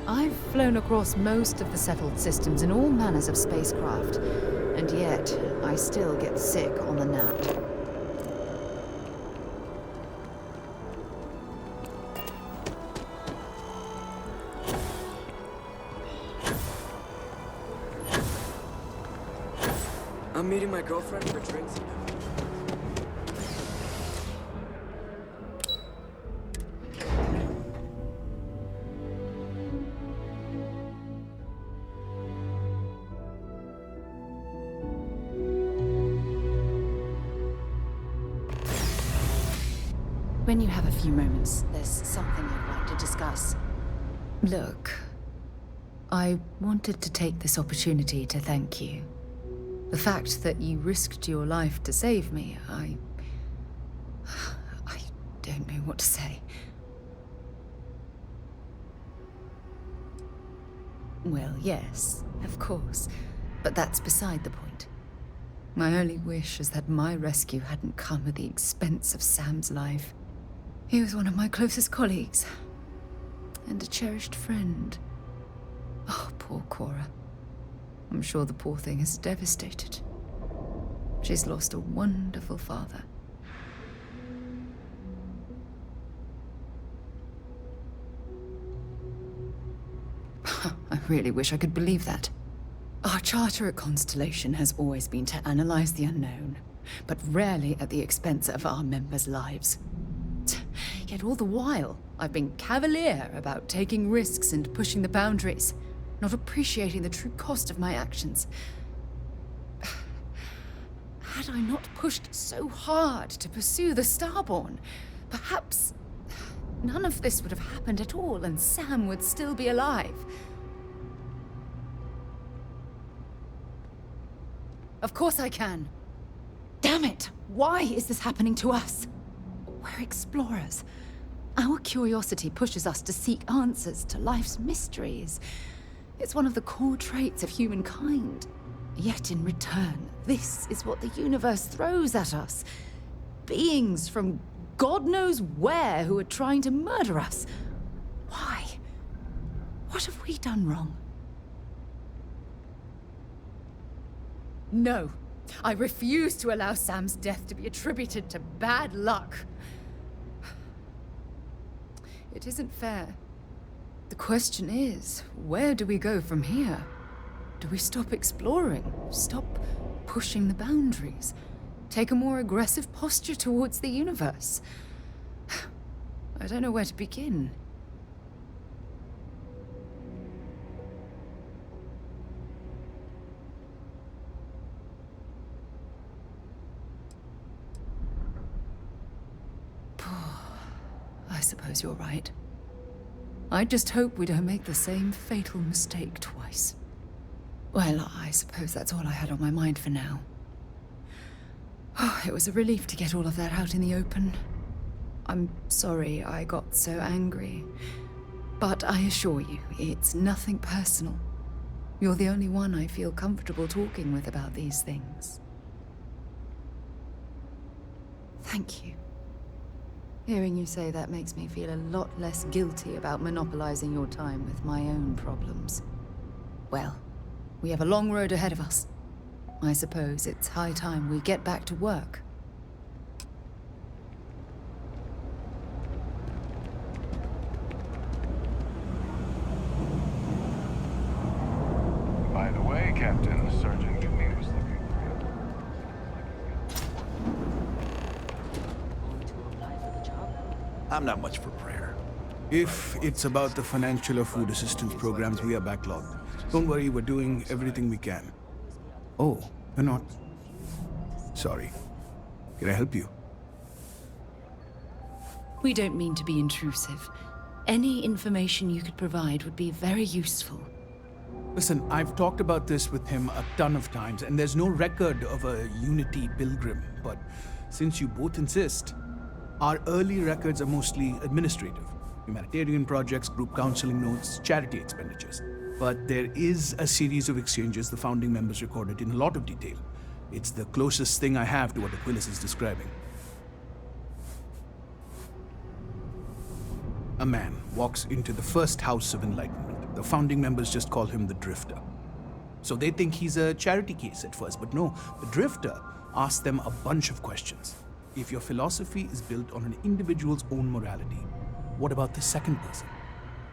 I've flown across most of the settled systems in all manners of spacecraft, and yet I still get sick on the gnat. I'm meeting my girlfriend for drinks. When you have a few moments, there's something I'd like to discuss. Look, I wanted to take this opportunity to thank you. The fact that you risked your life to save me, I don't know what to say. Well, yes, of course, but that's beside the point. My only wish is that my rescue hadn't come at the expense of Sam's life. He was one of my closest colleagues, and a cherished friend. Oh, poor Cora. I'm sure the poor thing is devastated. She's lost a wonderful father. I really wish I could believe that. Our charter at Constellation has always been to analyze the unknown, but rarely at the expense of our members' lives. Yet all the while, I've been cavalier about taking risks and pushing the boundaries, not appreciating the true cost of my actions. Had I not pushed so hard to pursue the Starborn, perhaps none of this would have happened at all and Sam would still be alive. Of course I can. Damn it! Why is this happening to us? We're explorers. Our curiosity pushes us to seek answers to life's mysteries. It's one of the core traits of humankind. Yet in return, this is what the universe throws at us. Beings from God knows where who are trying to murder us. Why? What have we done wrong? No. I refuse to allow Sam's death to be attributed to bad luck. It isn't fair. The question is, where do we go from here? Do we stop exploring? Stop pushing the boundaries? Take a more aggressive posture towards the universe? I don't know where to begin. I suppose you're right. I just hope we don't make the same fatal mistake twice. Well, I suppose that's all I had on my mind for now. Oh, it was a relief to get all of that out in the open. I'm sorry I got so angry. But I assure you, it's nothing personal. You're the only one I feel comfortable talking with about these things. Thank you. Hearing you say that makes me feel a lot less guilty about monopolizing your time with my own problems. Well, we have a long road ahead of us. I suppose it's high time we get back to work. By the way, Captain, Sergeant Newman was looking for you. I'm not much for prayer. If it's about the financial or food assistance programs, we are backlogged. Don't worry, we're doing everything we can. Oh, you're not. Sorry. Can I help you? We don't mean to be intrusive. Any information you could provide would be very useful. Listen, I've talked about this with him a ton of times, and there's no record of a Unity pilgrim. But since you both insist, our early records are mostly administrative. Humanitarian projects, group counseling notes, charity expenditures. But there is a series of exchanges the founding members recorded in a lot of detail. It's the closest thing I have to what Aquilas is describing. A man walks into the first house of enlightenment. The founding members just call him the Drifter. So they think he's a charity case at first, but no, the Drifter asks them a bunch of questions. If your philosophy is built on an individual's own morality, what about the second person?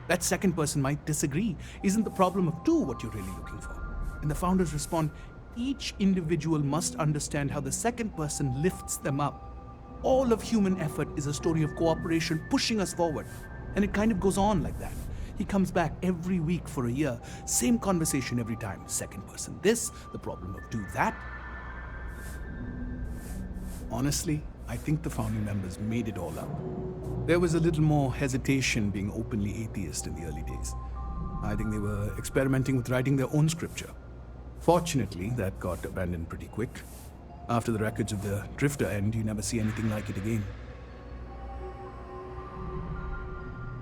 That second person might disagree. Isn't the problem of two what you're really looking for? And the founders respond, each individual must understand how the second person lifts them up. All of human effort is a story of cooperation pushing us forward. And it kind of goes on like that. He comes back every week for a year. Same conversation every time. Second person this, the problem of do that. Honestly, I think the founding members made it all up. There was a little more hesitation being openly atheist in the early days. I think they were experimenting with writing their own scripture. Fortunately, that got abandoned pretty quick. After the records of the Drifter end, you never see anything like it again.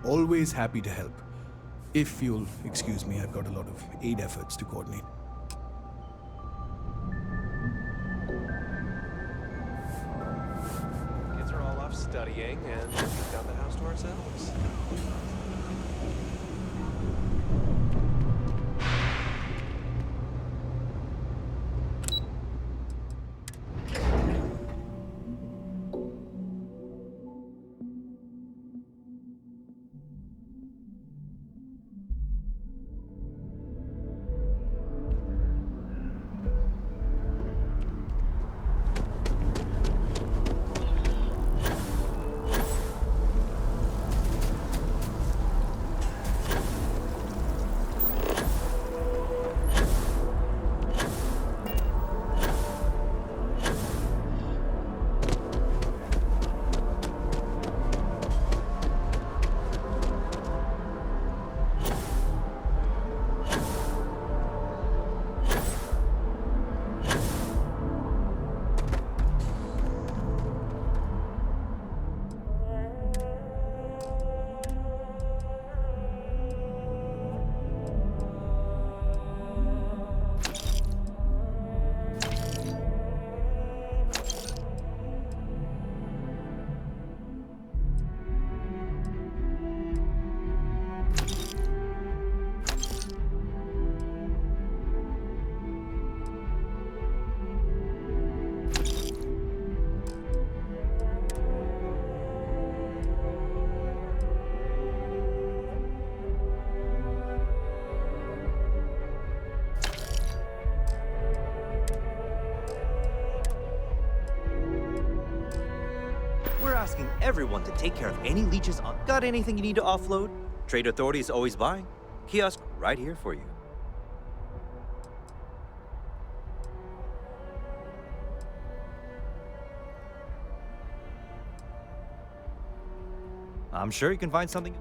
Always happy to help. If you'll excuse me, I've got a lot of aid efforts to coordinate. Kids are all off studying, and we've got the house to ourselves. Asking everyone to take care of any leeches on. Got anything you need to offload? Trade Authority is always buying. Kiosk right here for you. I'm sure you can find something.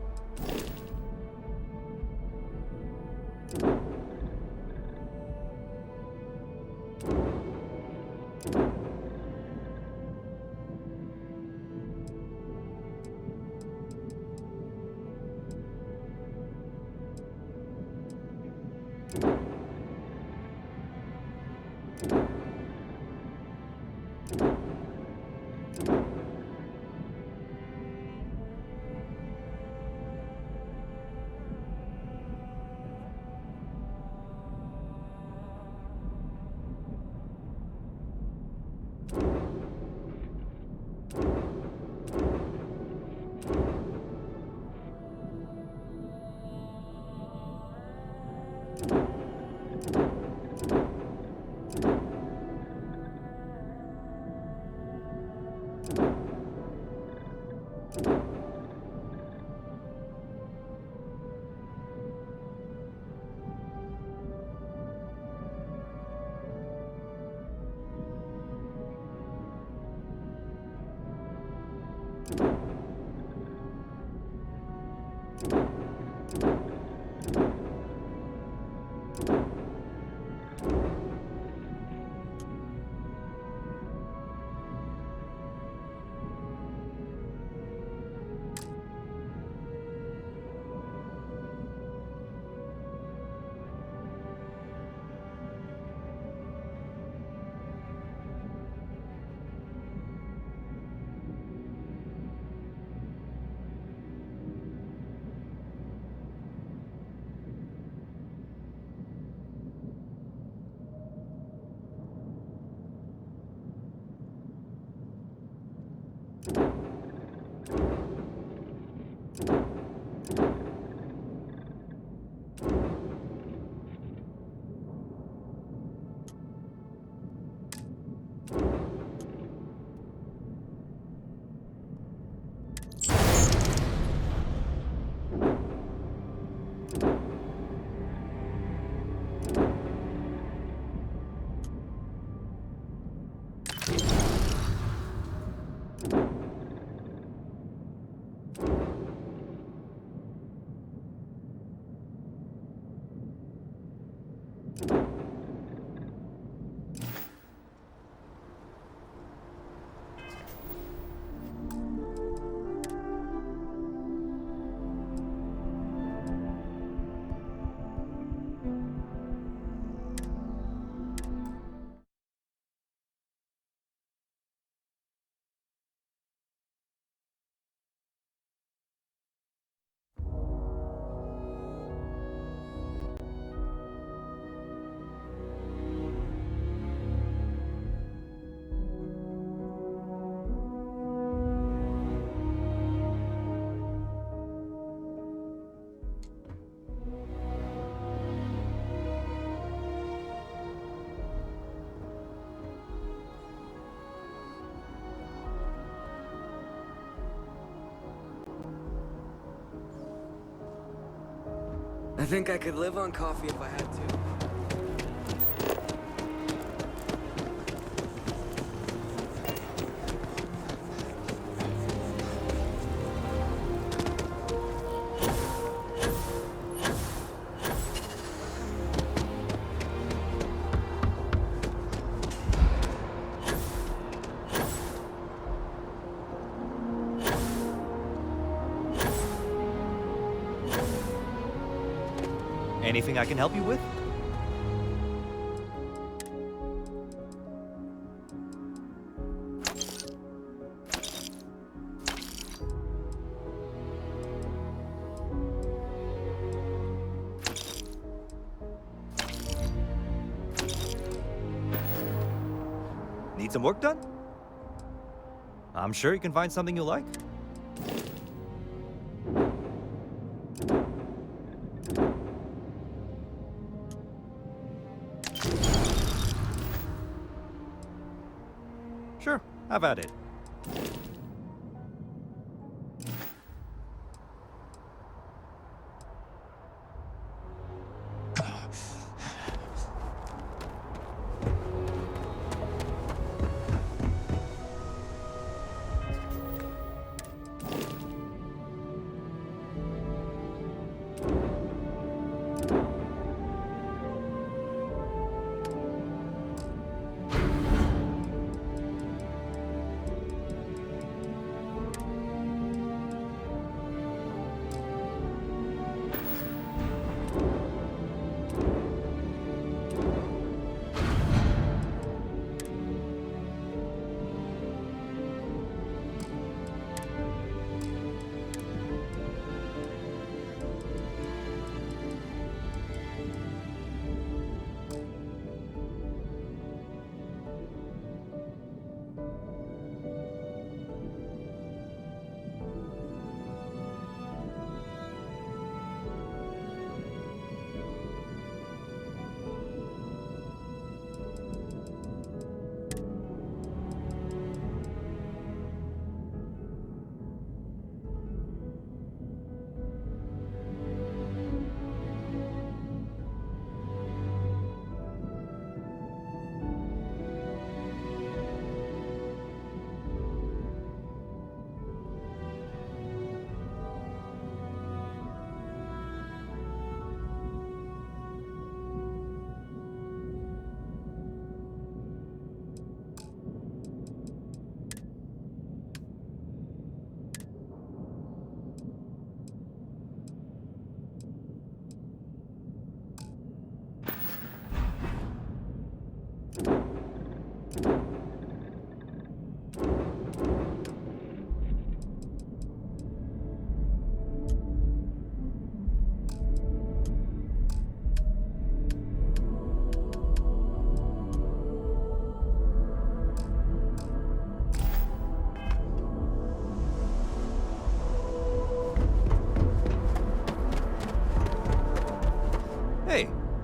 I think I could live on coffee if I had to. Anything I can help you with? Need some work done? I'm sure you can find something you like. Sure, have at it.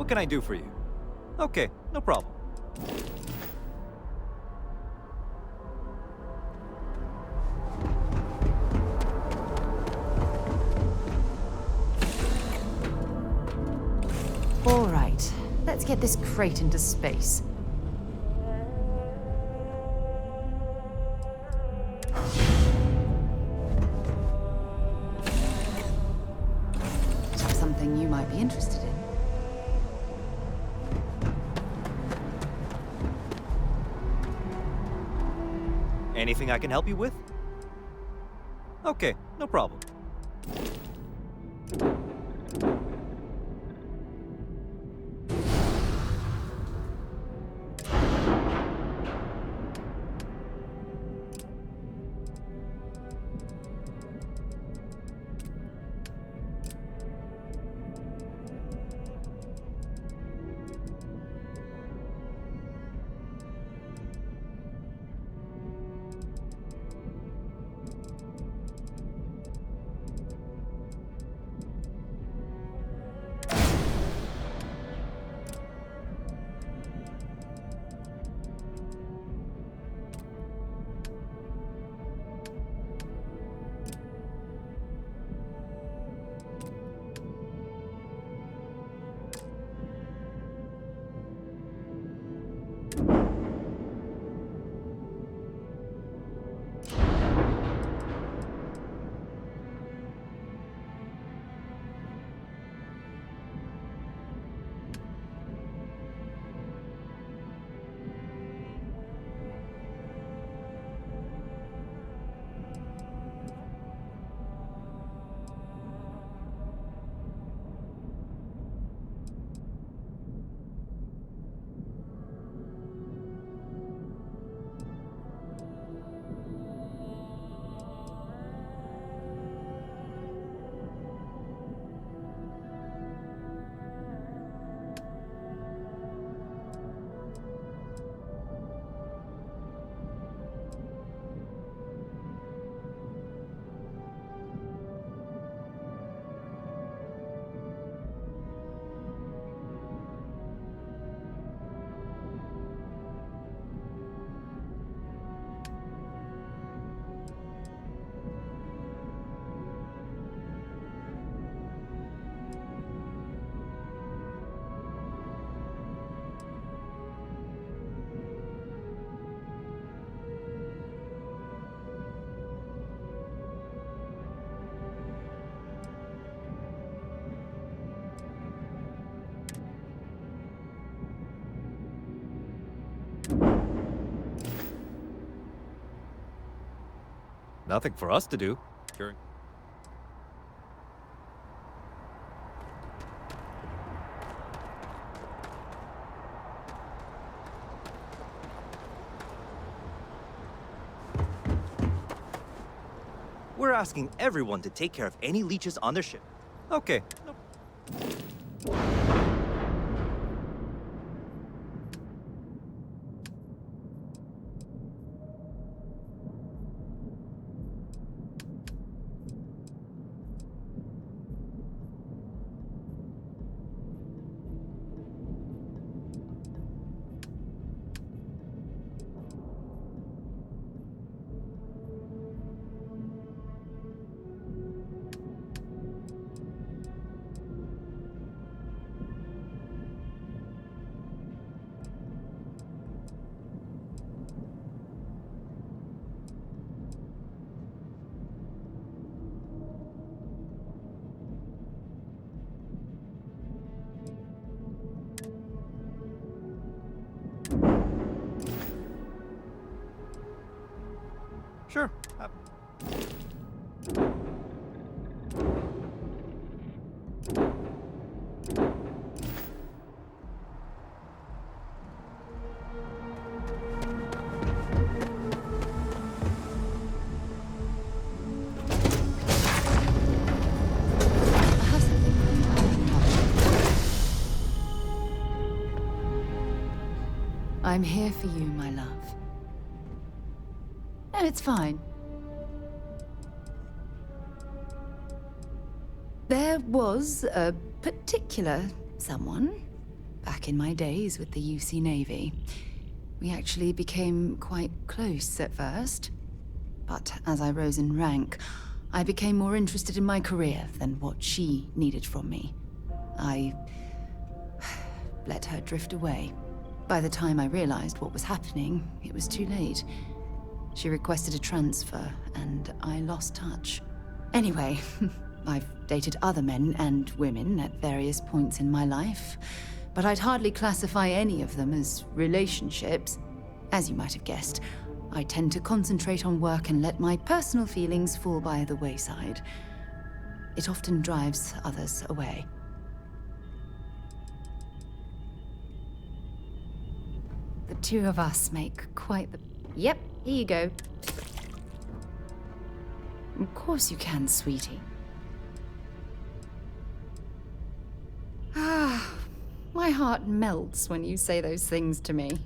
What can I do for you? Okay, no problem. All right, let's get this crate into space. Something you might be interested in. Anything I can help you with? Okay, no problem. Nothing for us to do. Sure. We're asking everyone to take care of any leeches on their ship. Okay. No. Sure. I'm here for you, my love. No, it's fine. There was a particular someone back in my days with the UC Navy. We actually became quite close at first. But as I rose in rank, I became more interested in my career than what she needed from me. I let her drift away. By the time I realized what was happening, it was too late. She requested a transfer, and I lost touch. Anyway, I've dated other men and women at various points in my life, but I'd hardly classify any of them as relationships. As you might have guessed, I tend to concentrate on work and let my personal feelings fall by the wayside. It often drives others away. The two of us make quite the... Yep, here you go. Of course you can, sweetie. Ah, my heart melts when you say those things to me.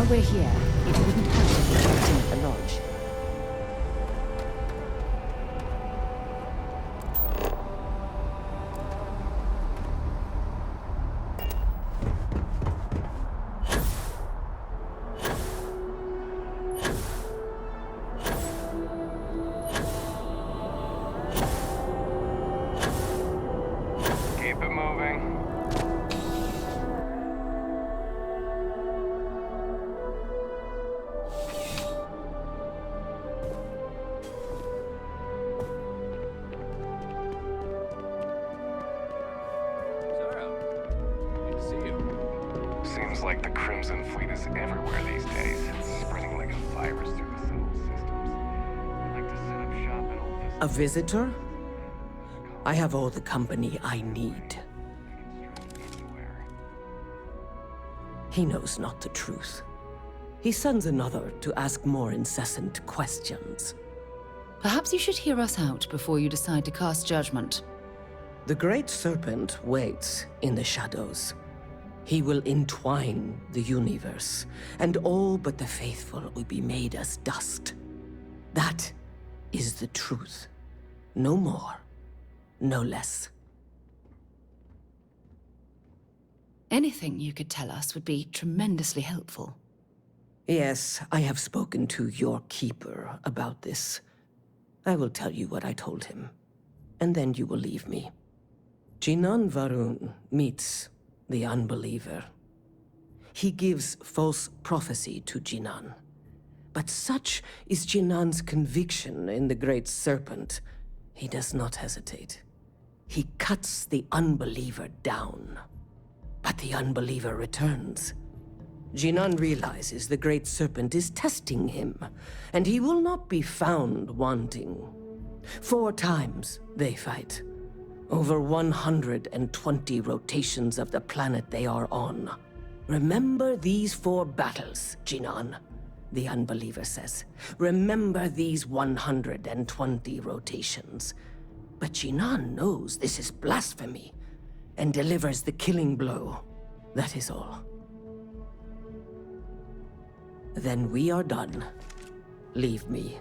we're here, it wouldn't hurt if we checked in at the lodge. Keep it moving. Seems like the Crimson Fleet is everywhere these days. It's spreading like a virus through the subtle systems. I'd like to set up shop at old A visitor? I have all the company I need. He knows not the truth. He sends another to ask more incessant questions. Perhaps you should hear us out before you decide to cast judgment. The Great Serpent waits in the shadows. He will entwine the universe, and all but the faithful will be made as dust. That is the truth. No more, no less. Anything you could tell us would be tremendously helpful. Yes, I have spoken to your keeper about this. I will tell you what I told him, and then you will leave me. Jinan Varun meets the unbeliever. He gives false prophecy to Jinan. But such is Jinan's conviction in the Great Serpent, he does not hesitate. He cuts the unbeliever down. But the unbeliever returns. Jinan realizes the Great Serpent is testing him, and he will not be found wanting. 4 times they fight. Over 120 rotations of the planet they are on. Remember these 4 battles, Jinan, the unbeliever says. Remember these 120 rotations. But Jinan knows this is blasphemy, and delivers the killing blow. That is all. Then we are done. Leave me.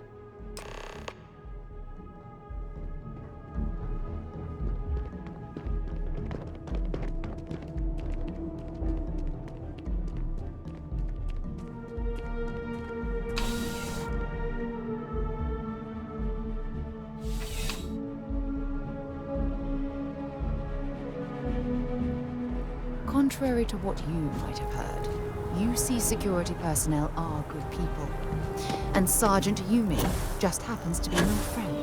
Contrary to what you might have heard, UC security personnel are good people. And Sergeant Yumi just happens to be an old friend.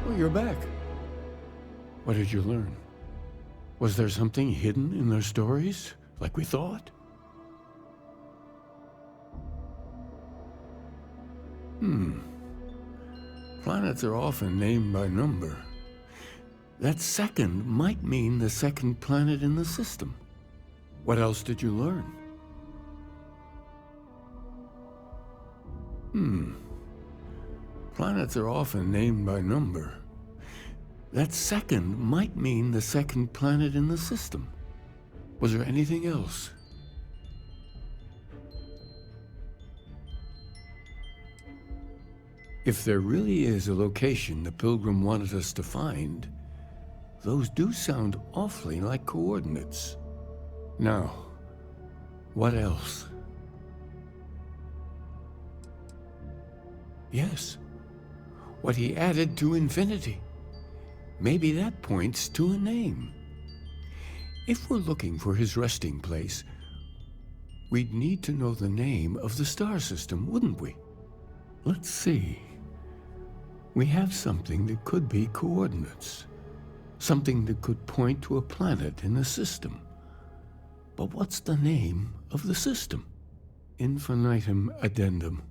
Oh, you're back. What did you learn? Was there something hidden in their stories, like we thought? Planets are often named by number. That second might mean the second planet in the system. What else did you learn? Planets are often named by number. That second might mean the second planet in the system. Was there anything else? If there really is a location the Pilgrim wanted us to find, those do sound awfully like coordinates. Now, what else? Yes, what he added to infinity. Maybe that points to a name. If we're looking for his resting place, we'd need to know the name of the star system, wouldn't we? Let's see. We have something that could be coordinates. Something that could point to a planet in the system. But what's the name of the system? Infinitum addendum.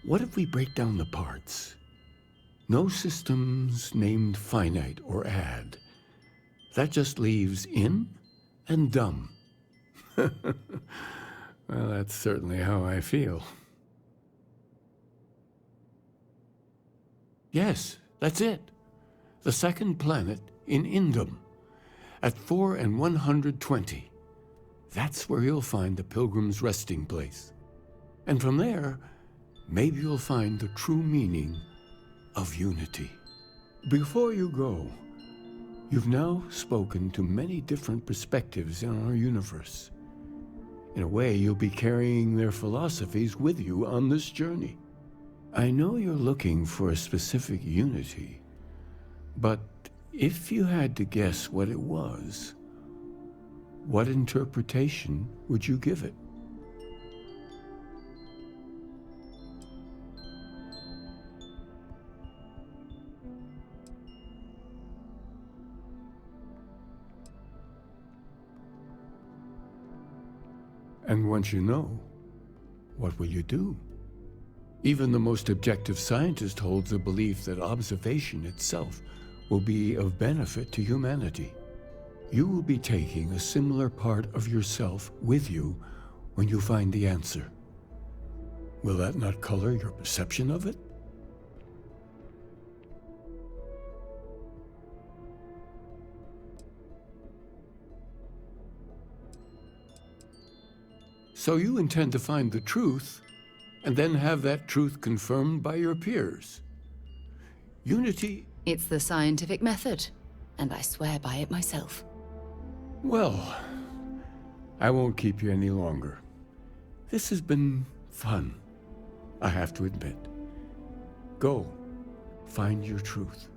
What if we break down the parts? No systems named finite or add. That just leaves in and dumb. Well, that's certainly how I feel. Yes, that's it. The second planet in Indum, at 4 and 120. That's where you'll find the Pilgrim's resting place. And from there, maybe you'll find the true meaning of unity. Before you go, you've now spoken to many different perspectives in our universe. In a way, you'll be carrying their philosophies with you on this journey. I know you're looking for a specific unity, but if you had to guess what it was, what interpretation would you give it? And once you know, what will you do? Even the most objective scientist holds the belief that observation itself will be of benefit to humanity. You will be taking a similar part of yourself with you when you find the answer. Will that not color your perception of it? So you intend to find the truth, and then have that truth confirmed by your peers. Unity... It's the scientific method, and I swear by it myself. Well, I won't keep you any longer. This has been fun, I have to admit. Go, find your truth.